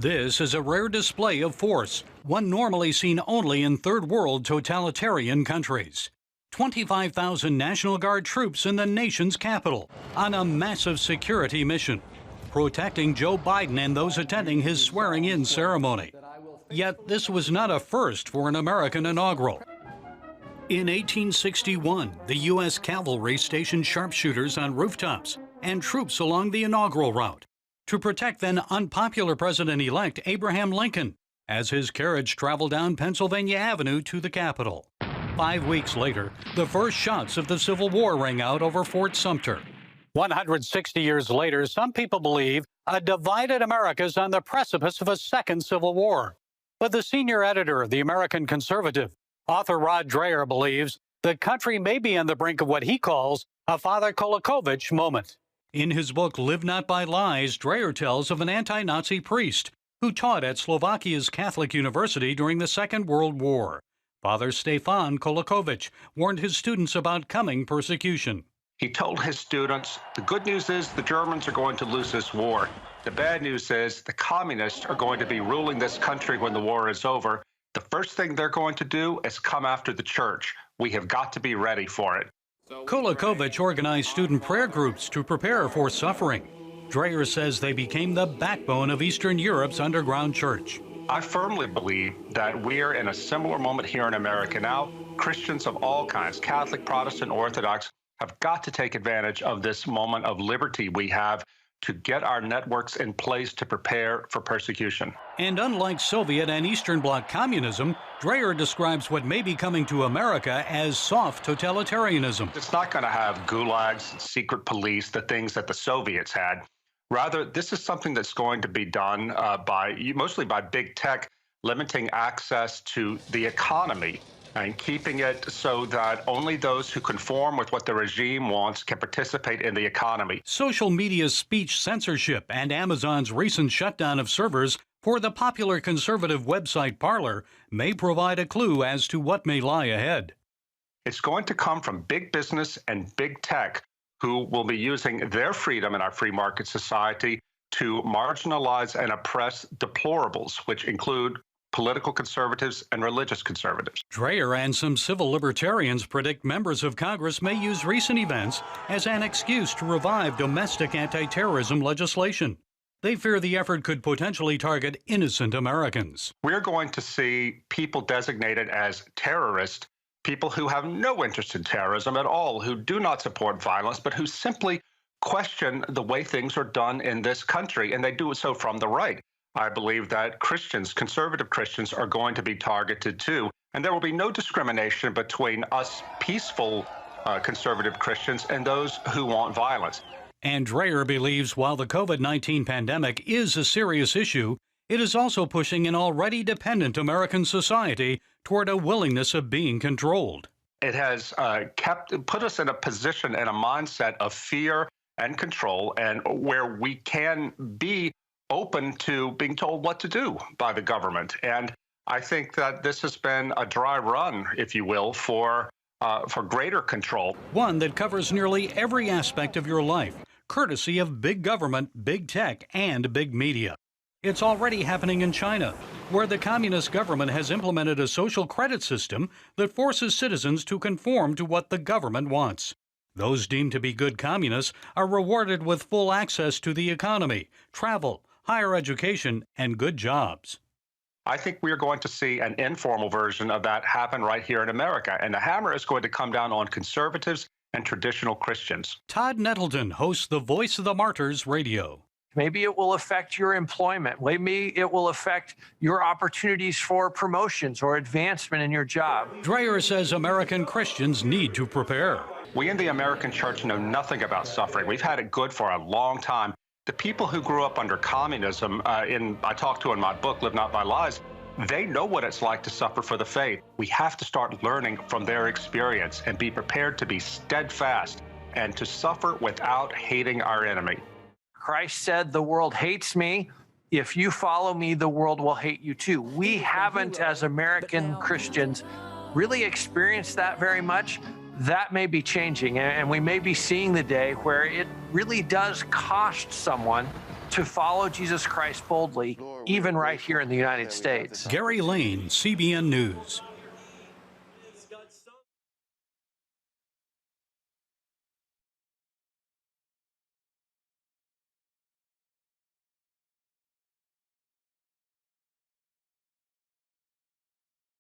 This is a rare display of force, one normally seen only in third world totalitarian countries. 25,000 National Guard troops in the nation's capital on a massive security mission, protecting Joe Biden and those attending his swearing-in ceremony. Yet this was not a first for an American inaugural. In 1861, the U.S. cavalry stationed sharpshooters on rooftops and troops along the inaugural route to protect then unpopular President-elect Abraham Lincoln as his carriage traveled down Pennsylvania Avenue to the Capitol. 5 weeks later, the first shots of the Civil War rang out over Fort Sumter. 160 years later, some people believe a divided America is on the precipice of a second Civil War. But the senior editor of the American Conservative, author Rod Dreher, believes the country may be on the brink of what he calls a Father Kolakovich moment. In his book, Live Not by Lies, Dreher tells of an anti-Nazi priest who taught at Slovakia's Catholic University during the Second World War. Father Stefan Kolakovich warned his students about coming persecution. He told his students, the good news is the Germans are going to lose this war. The bad news is the communists are going to be ruling this country when the war is over. The first thing they're going to do is come after the church. We have got to be ready for it. Kolakovich organized student prayer groups to prepare for suffering. Dreher says they became the backbone of Eastern Europe's underground church. I firmly believe that we're in a similar moment here in America now. Christians of all kinds, Catholic, Protestant, Orthodox, have got to take advantage of this moment of liberty we have to get our networks in place to prepare for persecution. And unlike Soviet and Eastern Bloc communism, Dreher describes what may be coming to America as soft totalitarianism. It's not going to have gulags, secret police, the things that the Soviets had. Rather, this is something that's going to be done mostly by big tech, limiting access to the economy and keeping it so that only those who conform with what the regime wants can participate in the economy. Social media's speech censorship and Amazon's recent shutdown of servers for the popular conservative website Parler may provide a clue as to what may lie ahead. It's going to come from big business and big tech who will be using their freedom in our free market society to marginalize and oppress deplorables, which include political conservatives and religious conservatives. Dreher and some civil libertarians predict members of Congress may use recent events as an excuse to revive domestic anti-terrorism legislation. They fear the effort could potentially target innocent Americans. We're going to see people designated as terrorists, people who have no interest in terrorism at all, who do not support violence, but who simply question the way things are done in this country, and they do so from the right. I believe that Christians, conservative Christians, are going to be targeted too. And there will be no discrimination between us peaceful conservative Christians and those who want violence. And Dreher believes while the COVID-19 pandemic is a serious issue, it is also pushing an already dependent American society toward a willingness of being controlled. It has put us in a position and a mindset of fear and control, and where we can be open to being told what to do by the government. And I think that this has been a dry run, if you will, for greater control. One that covers nearly every aspect of your life, courtesy of big government, big tech, and big media. It's already happening in China, where the communist government has implemented a social credit system that forces citizens to conform to what the government wants. Those deemed to be good communists are rewarded with full access to the economy, travel, higher education, and good jobs. I think we are going to see an informal version of that happen right here in America, and the hammer is going to come down on conservatives and traditional Christians. Todd Nettleton hosts the Voice of the Martyrs radio. Maybe it will affect your employment. Maybe it will affect your opportunities for promotions or advancement in your job. Dreher says American Christians need to prepare. We in the American church know nothing about suffering. We've had it good for a long time. The people who grew up under communism, I talk to in my book, Live Not by Lies, they know what it's like to suffer for the faith. We have to start learning from their experience and be prepared to be steadfast and to suffer without hating our enemy. Christ said, the world hates me. If you follow me, the world will hate you too. We haven't, as American Christians, really experienced that very much. That may be changing, and we may be seeing the day where it really does cost someone to follow Jesus Christ boldly, even right here in the United States. Gary Lane, CBN News.